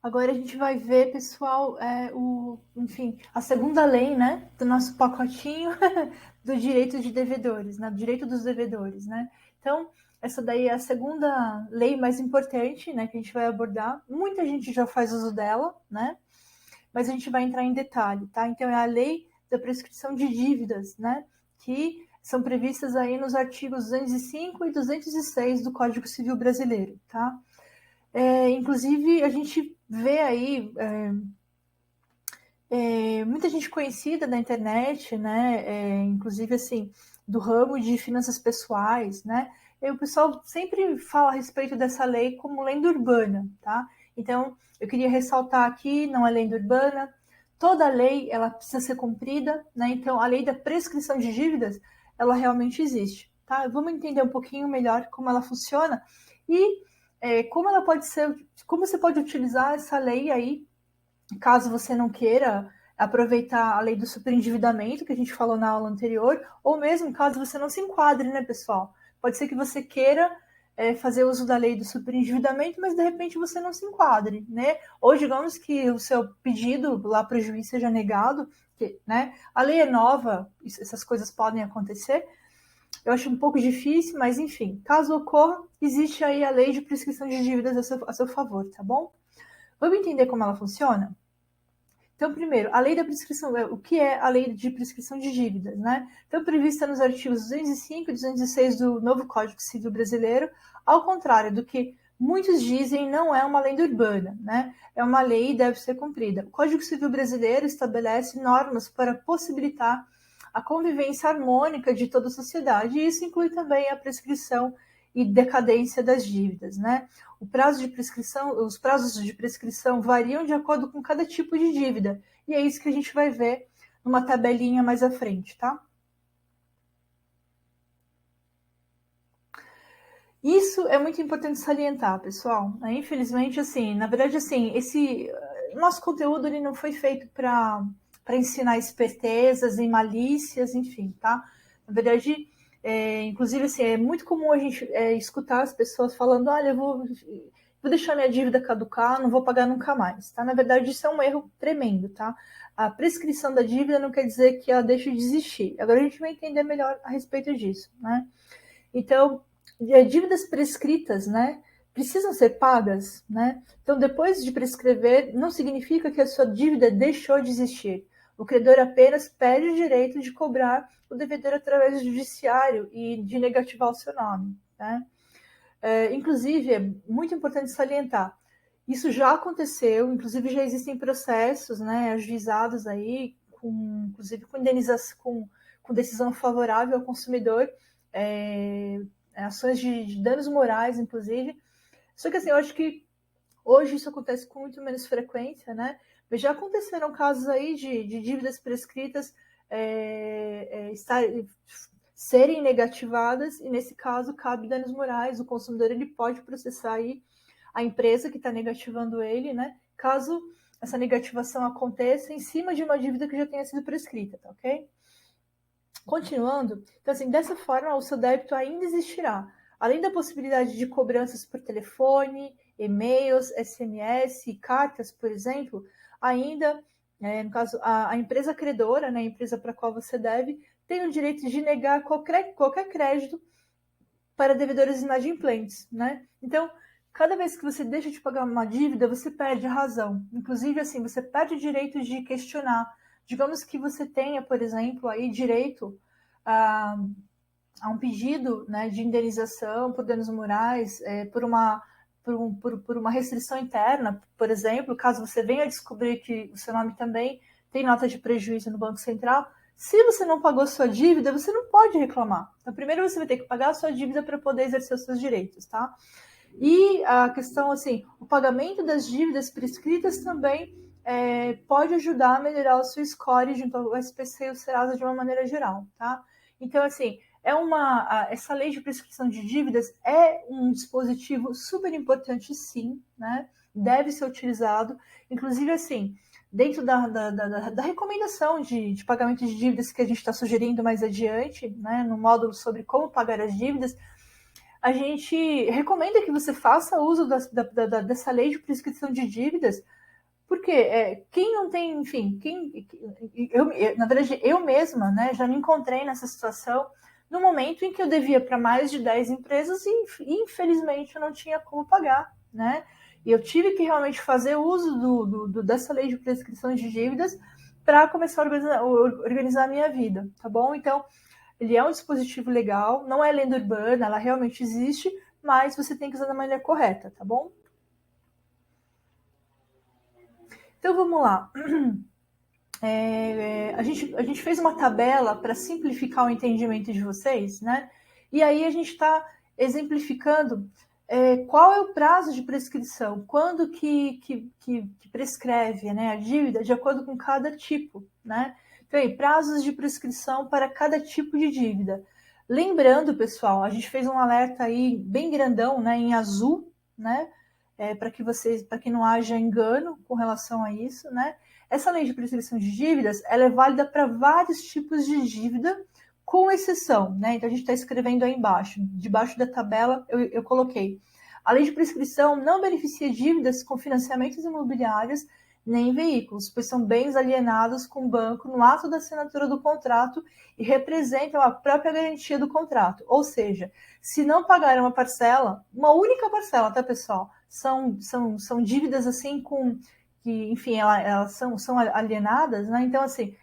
Agora a gente vai ver, pessoal, enfim, a segunda lei, né, do nosso pacotinho do direito de devedores, né, do direito dos devedores, né. Então, essa daí é a segunda lei mais importante, né, que a gente vai abordar. Muita gente já faz uso dela, né, mas a gente vai entrar em detalhe, tá? Então, é a lei da prescrição de dívidas, né, que são previstas aí nos artigos 205 e 206 do Código Civil Brasileiro, tá? Inclusive, a gente vê aí muita gente conhecida na internet, né? Inclusive, assim, do ramo de finanças pessoais, né? E o pessoal sempre fala a respeito dessa lei como lenda urbana, tá? Então, eu queria ressaltar aqui, não é lenda urbana, toda lei, ela precisa ser cumprida, né? Então, a lei da prescrição de dívidas, ela realmente existe, tá? Vamos entender um pouquinho melhor como ela funciona e como ela pode ser, como você pode utilizar essa lei aí, caso você não queira aproveitar a lei do superendividamento que a gente falou na aula anterior, ou mesmo caso você não se enquadre, né, pessoal? Pode ser que você queira fazer uso da lei do superendividamento, mas de repente você não se enquadre, né? Ou digamos que o seu pedido lá para o juiz seja negado, que, né? A lei é nova, essas coisas podem acontecer. Eu acho um pouco difícil, mas enfim, caso ocorra, existe aí a lei de prescrição de dívidas a seu favor, tá bom? Vamos entender como ela funciona? Então, primeiro, a lei da prescrição, o que é a lei de prescrição de dívidas, né? Então, prevista nos artigos 205 e 206 do novo Código Civil Brasileiro, ao contrário do que muitos dizem, não é uma lenda urbana, né? É uma lei e deve ser cumprida. O Código Civil Brasileiro estabelece normas para possibilitar a convivência harmônica de toda a sociedade, e isso inclui também a prescrição e decadência das dívidas, né? O prazo de prescrição, os prazos de prescrição variam de acordo com cada tipo de dívida, e é isso que a gente vai ver numa tabelinha mais à frente, tá? Isso é muito importante salientar, pessoal. Infelizmente, assim, na verdade, assim, esse nosso conteúdo ele não foi feito para ensinar espertezas e malícias, enfim, tá? Na verdade, inclusive, assim, é muito comum a gente escutar as pessoas falando, olha, vou deixar minha dívida caducar, não vou pagar nunca mais, tá? Na verdade, isso é um erro tremendo, tá? A prescrição da dívida não quer dizer que ela deixe de existir. Agora a gente vai entender melhor a respeito disso, né? Então, dívidas prescritas, né, precisam ser pagas, né? Então, depois de prescrever, não significa que a sua dívida deixou de existir. O credor apenas perde o direito de cobrar o devedor através do judiciário e de negativar o seu nome, né? Inclusive, é muito importante salientar, isso já aconteceu, inclusive já existem processos, né, ajuizados aí, inclusive com indenização, com decisão favorável ao consumidor, ações de danos morais, inclusive. Só que assim, eu acho que hoje isso acontece com muito menos frequência, né? Mas já aconteceram casos aí de dívidas prescritas serem negativadas, e nesse caso cabe danos morais, o consumidor ele pode processar aí a empresa que está negativando ele, né? Caso essa negativação aconteça em cima de uma dívida que já tenha sido prescrita, tá ok? Continuando, então assim, dessa forma o seu débito ainda existirá, além da possibilidade de cobranças por telefone, e-mails, SMS e cartas, por exemplo, ainda, no caso, a empresa credora, né, a empresa para a qual você deve, tem o direito de negar qualquer crédito para devedores inadimplentes, né? Então, cada vez que você deixa de pagar uma dívida, você perde a razão. Inclusive, assim, você perde o direito de questionar. Digamos que você tenha, por exemplo, aí direito a um pedido, né, de indenização por danos morais, por uma restrição interna, por exemplo, caso você venha a descobrir que o seu nome também tem nota de prejuízo no Banco Central, se você não pagou sua dívida, você não pode reclamar. Então, primeiro você vai ter que pagar a sua dívida para poder exercer os seus direitos, tá? E a questão, assim, o pagamento das dívidas prescritas também pode ajudar a melhorar o seu score junto ao SPC e o Serasa de uma maneira geral, tá? Então, assim, essa lei de prescrição de dívidas é um dispositivo super importante, sim, né? Deve ser utilizado, inclusive, assim, dentro da recomendação de pagamento de dívidas que a gente está sugerindo mais adiante, né, no módulo sobre como pagar as dívidas, a gente recomenda que você faça uso dessa lei de prescrição de dívidas Porque quem não tem, enfim, na verdade, eu mesma, né, já me encontrei nessa situação no momento em que eu devia para mais de 10 empresas e, infelizmente, eu não tinha como pagar, né? E eu tive que realmente fazer uso dessa lei de prescrição de dívidas para começar a organizar a minha vida, tá bom? Então, ele é um dispositivo legal, não é lenda urbana, ela realmente existe, mas você tem que usar da maneira correta, tá bom? Então, vamos lá. A gente fez uma tabela para simplificar o entendimento de vocês, né? E aí a gente está exemplificando qual é o prazo de prescrição, quando que prescreve, né, a dívida de acordo com cada tipo, né? Então, aí, prazos de prescrição para cada tipo de dívida. Lembrando, pessoal, a gente fez um alerta aí bem grandão, né, em azul, né? Para que não haja engano com relação a isso, né? Essa lei de prescrição de dívidas, ela é válida para vários tipos de dívida, com exceção, né? Então a gente está escrevendo aí embaixo, debaixo da tabela eu coloquei. A lei de prescrição não beneficia dívidas com financiamentos imobiliários nem veículos, pois são bens alienados com o banco no ato da assinatura do contrato e representam a própria garantia do contrato. Ou seja, se não pagar uma parcela, uma única parcela, tá, pessoal? São dívidas assim que, enfim, elas são alienadas, né? Então, assim,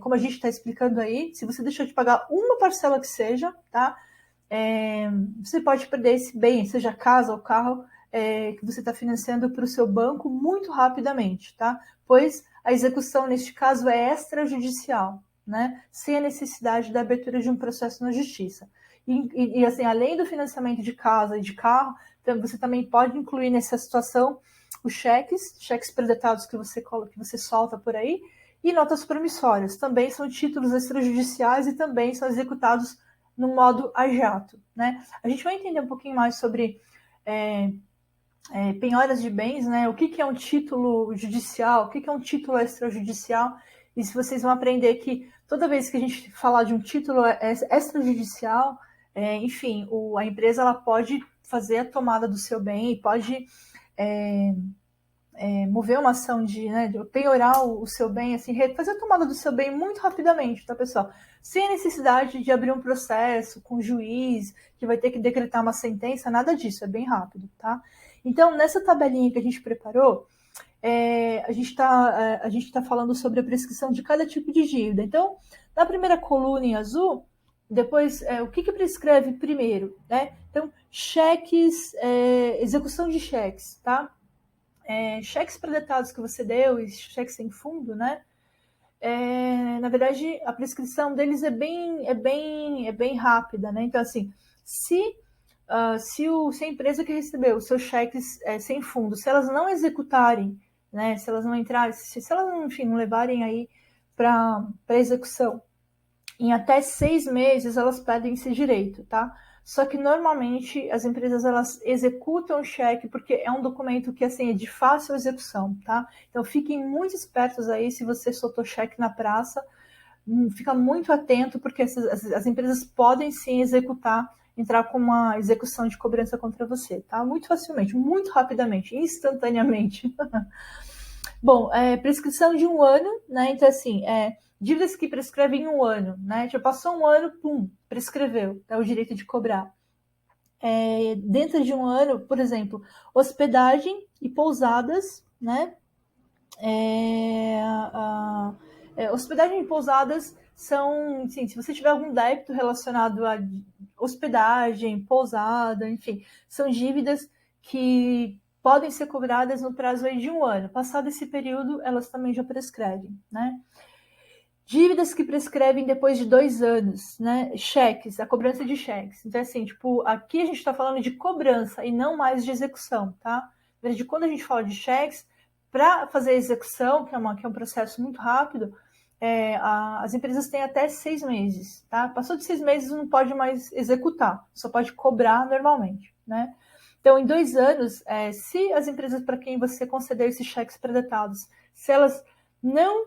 como a gente está explicando aí, se você deixou de pagar uma parcela que seja, tá? Você pode perder esse bem, seja a casa ou carro, que você está financiando para o seu banco muito rapidamente, tá? Pois a execução, neste caso, é extrajudicial, né? Sem a necessidade da abertura de um processo na justiça. E assim, além do financiamento de casa e de carro, você também pode incluir nessa situação os cheques predatados que você solta por aí, e notas promissórias. Também são títulos extrajudiciais e também são executados no modo agiato, né? A gente vai entender um pouquinho mais sobre penhoras de bens, né? O que é um título judicial, o que é um título extrajudicial, e se vocês vão aprender que toda vez que a gente falar de um título extrajudicial, enfim, a empresa ela pode fazer a tomada do seu bem e pode mover uma ação de penhorar o seu bem, assim, fazer a tomada do seu bem muito rapidamente, tá, pessoal? Sem a necessidade de abrir um processo com o juiz, que vai ter que decretar uma sentença, nada disso, é bem rápido, tá? Então, nessa tabelinha que a gente preparou, a gente tá falando sobre a prescrição de cada tipo de dívida. Então, na primeira coluna em azul, depois, o que prescreve primeiro, né? Então, cheques, execução de cheques, tá? Cheques predatados que você deu e cheques sem fundo, né? Na verdade, a prescrição deles é bem rápida, né? Então, assim, se a empresa que recebeu os seus cheques sem fundo, se elas não executarem, né? Se elas não entrarem, se elas, enfim, não levarem aí para execução, em até 6 meses elas perdem esse direito, tá? Só que normalmente as empresas elas executam o cheque porque é um documento que assim é de fácil execução, tá? Então fiquem muito espertos aí se você soltou cheque na praça, fica muito atento porque as empresas podem sim executar, entrar com uma execução de cobrança contra você, tá? Muito facilmente, muito rapidamente, instantaneamente. Bom, prescrição de 1 ano, né? Então assim, dívidas que prescrevem em 1 ano, né? Já passou 1 ano, pum, prescreveu, é o direito de cobrar. Dentro de 1 ano, por exemplo, hospedagem e pousadas, né? Hospedagem e pousadas são, sim, se você tiver algum débito relacionado a hospedagem, pousada, enfim, são dívidas que podem ser cobradas no prazo aí de 1 ano. Passado esse período, elas também já prescrevem, né? Dívidas que prescrevem depois de 2 anos, né? Cheques, a cobrança de cheques. Então, assim, tipo, aqui a gente está falando de cobrança e não mais de execução, tá? De quando a gente fala de cheques, para fazer a execução, que é um processo muito rápido, as empresas têm até 6 meses, tá? Passou de 6 meses, não pode mais executar, só pode cobrar normalmente, né? Então, em 2 anos, se as empresas para quem você conceder esses cheques predatados, se elas não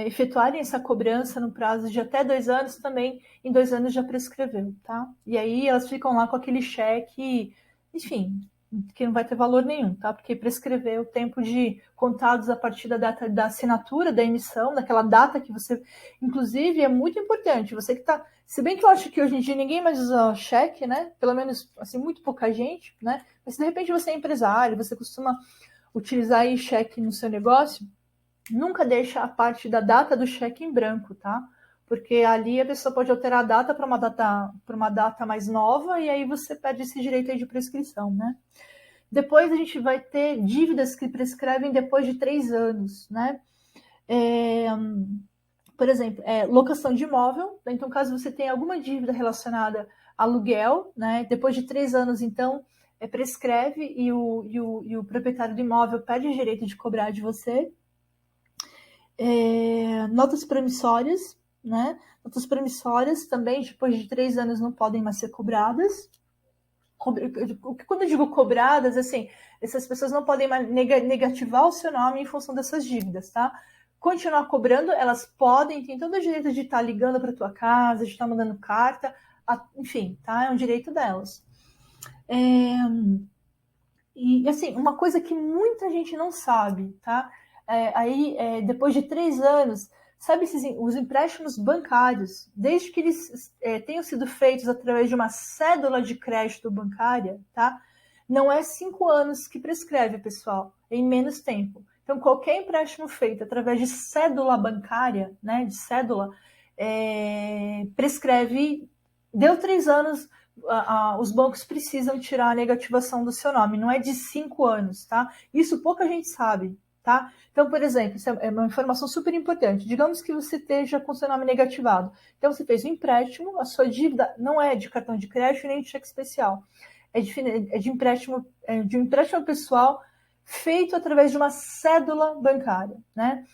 efetuarem essa cobrança no prazo de até 2 anos, também em 2 anos já prescreveu, tá? E aí elas ficam lá com aquele cheque, enfim, que não vai ter valor nenhum, tá? Porque prescrever o tempo de contados a partir da data da assinatura, da emissão, daquela data que você... Inclusive, é muito importante, você que tá... Se bem que eu acho que hoje em dia ninguém mais usa cheque, né? Pelo menos, assim, muito pouca gente, né? Mas se de repente você é empresário, você costuma utilizar aí cheque no seu negócio, nunca deixa a parte da data do cheque em branco, tá? Porque ali a pessoa pode alterar a data para uma data mais nova e aí você perde esse direito aí de prescrição, né? Depois a gente vai ter dívidas que prescrevem depois de 3 anos, né? Por exemplo, locação de imóvel. Então, caso você tenha alguma dívida relacionada a aluguel, né? Depois de 3 anos, então, prescreve e o proprietário do imóvel perde o direito de cobrar de você. Notas promissórias, né? Notas promissórias também, depois de 3 anos, não podem mais ser cobradas. Quando eu digo cobradas, assim, essas pessoas não podem mais negativar o seu nome em função dessas dívidas, tá? Continuar cobrando, elas podem, tem todo o direito de estar ligando para tua casa, de estar mandando carta, enfim, tá? É um direito delas. E, assim, uma coisa que muita gente não sabe, tá? Depois de 3 anos, sabe os empréstimos bancários, desde que eles tenham sido feitos através de uma cédula de crédito bancária, tá? Não é 5 anos que prescreve, pessoal, é em menos tempo. Então, qualquer empréstimo feito através de cédula bancária, né, de cédula, prescreve, deu 3 anos, os bancos precisam tirar a negativação do seu nome, não é de 5 anos, tá? Isso pouca gente sabe, tá? Então, por exemplo, isso é uma informação super importante. Digamos que você esteja com seu nome negativado. Então, você fez um empréstimo, a sua dívida não é de cartão de crédito nem de cheque especial. De um empréstimo pessoal feito através de uma cédula bancária, né?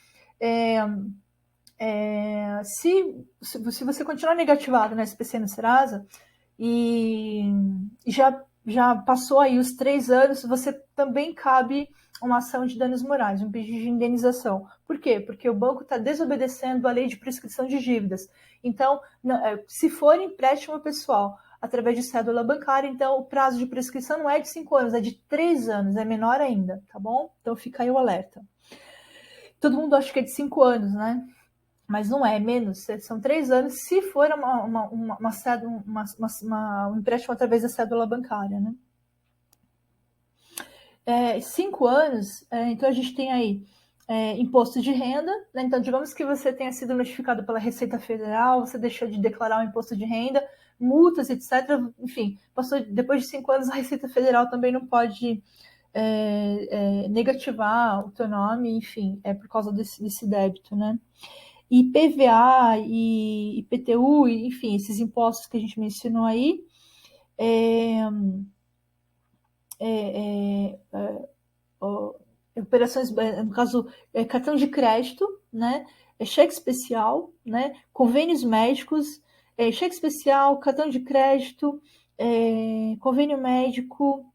Se você continuar negativado na SPC no Serasa e já passou aí os 3 anos, você também cabe uma ação de danos morais, um pedido de indenização. Por quê? Porque o banco está desobedecendo a lei de prescrição de dívidas. Então, se for empréstimo pessoal através de cédula bancária, então o prazo de prescrição não é de 5 anos, é de 3 anos, é menor ainda, tá bom? Então fica aí o alerta. Todo mundo acha que é de 5 anos, né? Mas não é, menos, são 3 anos se for um empréstimo através da cédula bancária, né? 5 anos, então a gente tem aí imposto de renda, né? Então digamos que você tenha sido notificado pela Receita Federal, você deixou de declarar o imposto de renda, multas, etc. Enfim, depois de 5 anos a Receita Federal também não pode negativar o teu nome, enfim, por causa desse débito, né? E PVA e IPTU, enfim, esses impostos que a gente mencionou aí, operações, no caso, cartão de crédito, né? Cheque especial, né? Convênios médicos, cheque especial, cartão de crédito, convênio médico,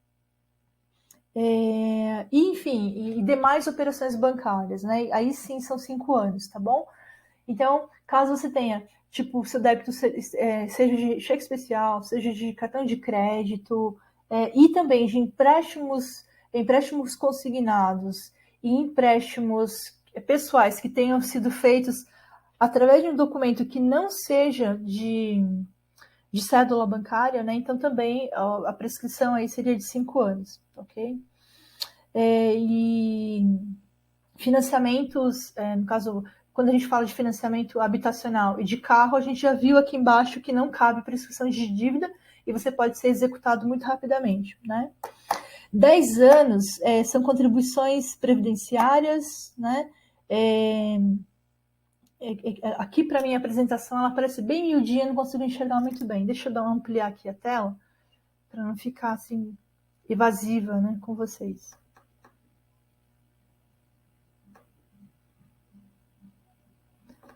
enfim, e demais operações bancárias, né? Aí sim são 5 anos, tá bom? Então, caso você tenha, tipo, o seu débito seja de cheque especial, seja de cartão de crédito, e também de empréstimos consignados e empréstimos pessoais que tenham sido feitos através de um documento que não seja de cédula bancária, né? Então também a prescrição aí seria de 5 anos, ok? E financiamentos, no caso, quando a gente fala de financiamento habitacional e de carro, a gente já viu aqui embaixo que não cabe prescrição de dívida e você pode ser executado muito rapidamente, né? 10 anos são contribuições previdenciárias, né? Aqui para minha apresentação ela aparece bem miudinha, não consigo enxergar muito bem. Deixa eu ampliar aqui a tela para não ficar assim evasiva, né, com vocês.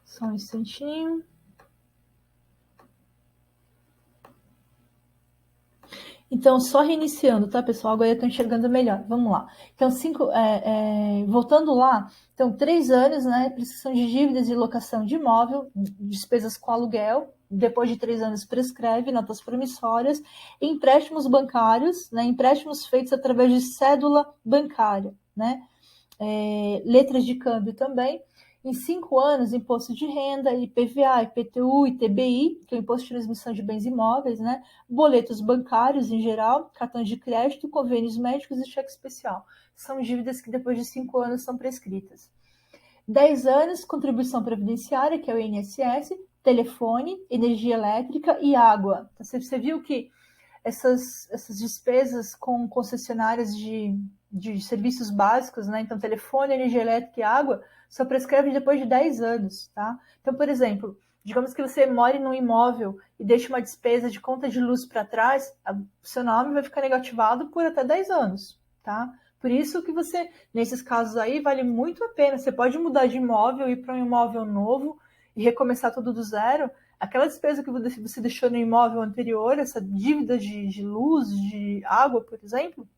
Só um instantinho. Então, só reiniciando, tá, pessoal? Agora eu estou enxergando melhor. Vamos lá. Então, voltando lá, então, 3 anos, né? Prescrição de dívidas e locação de imóvel, despesas com aluguel. Depois de 3 anos, prescreve, notas promissórias, empréstimos bancários, né? Empréstimos feitos através de cédula bancária, né? Letras de câmbio também. Em 5 anos, imposto de renda, IPVA, IPTU, ITBI, que é o Imposto de Transmissão de Bens Imóveis, né? Boletos bancários em geral, cartões de crédito, convênios médicos e cheque especial. São dívidas que depois de 5 anos são prescritas. 10 anos, contribuição previdenciária, que é o INSS, telefone, energia elétrica e água. Então, você viu que essas despesas com concessionárias de serviços básicos, né? Então, telefone, energia elétrica e água, só prescreve depois de 10 anos, tá? Então, por exemplo, digamos que você more num imóvel e deixe uma despesa de conta de luz para trás, o seu nome vai ficar negativado por até 10 anos, tá? Por isso que você, nesses casos aí, vale muito a pena. Você pode mudar de imóvel, ir para um imóvel novo e recomeçar tudo do zero. Aquela despesa que você deixou no imóvel anterior, essa dívida de luz, de água, por exemplo,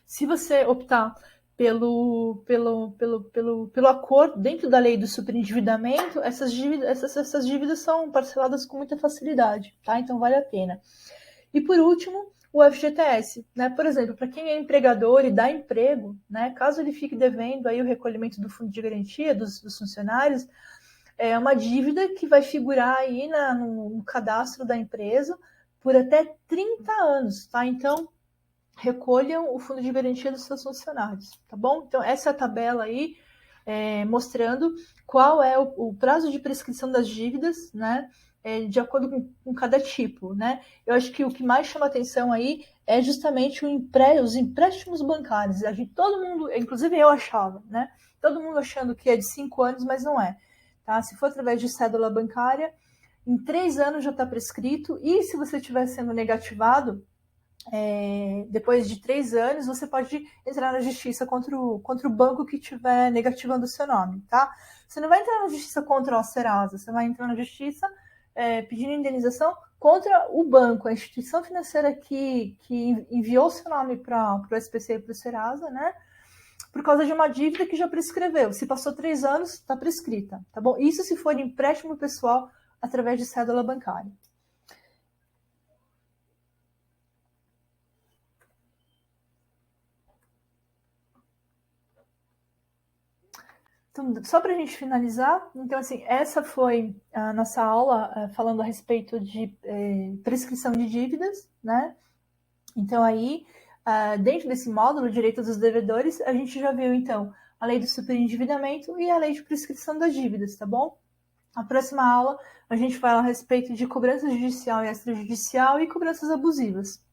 se você optar pelo acordo dentro da lei do superendividamento, essas dívidas são parceladas com muita facilidade, tá? Então vale a pena. E por último, o FGTS, né? Por exemplo, para quem é empregador e dá emprego, né? Caso ele fique devendo aí o recolhimento do fundo de garantia dos funcionários, é uma dívida que vai figurar aí no cadastro da empresa por até 30 anos, tá? Então, recolham o fundo de garantia dos seus funcionários, tá bom? Então, essa é a tabela aí, mostrando qual é o prazo de prescrição das dívidas, né? De acordo com cada tipo, né? Eu acho que o que mais chama atenção aí é justamente os empréstimos bancários. Todo mundo, inclusive eu achava, né? Todo mundo achando que é de 5 anos, mas não é. Tá? Se for através de cédula bancária, em 3 anos já está prescrito, e se você estiver sendo negativado, depois de 3 anos, você pode entrar na justiça contra o banco que estiver negativando o seu nome, tá? Você não vai entrar na justiça contra a Serasa, você vai entrar na justiça pedindo indenização contra o banco, a instituição financeira que enviou o seu nome para o SPC e para o Serasa, né? Por causa de uma dívida que já prescreveu. Se passou 3 anos, está prescrita, tá bom? Isso se for empréstimo pessoal através de cédula bancária. Então, só para a gente finalizar, então, assim, essa foi a nossa aula falando a respeito de prescrição de dívidas, né? Então, aí, dentro desse módulo, Direitos dos Devedores, a gente já viu, então, a lei do superendividamento e a lei de prescrição das dívidas, tá bom? Na próxima aula, a gente fala a respeito de cobrança judicial e extrajudicial e cobranças abusivas.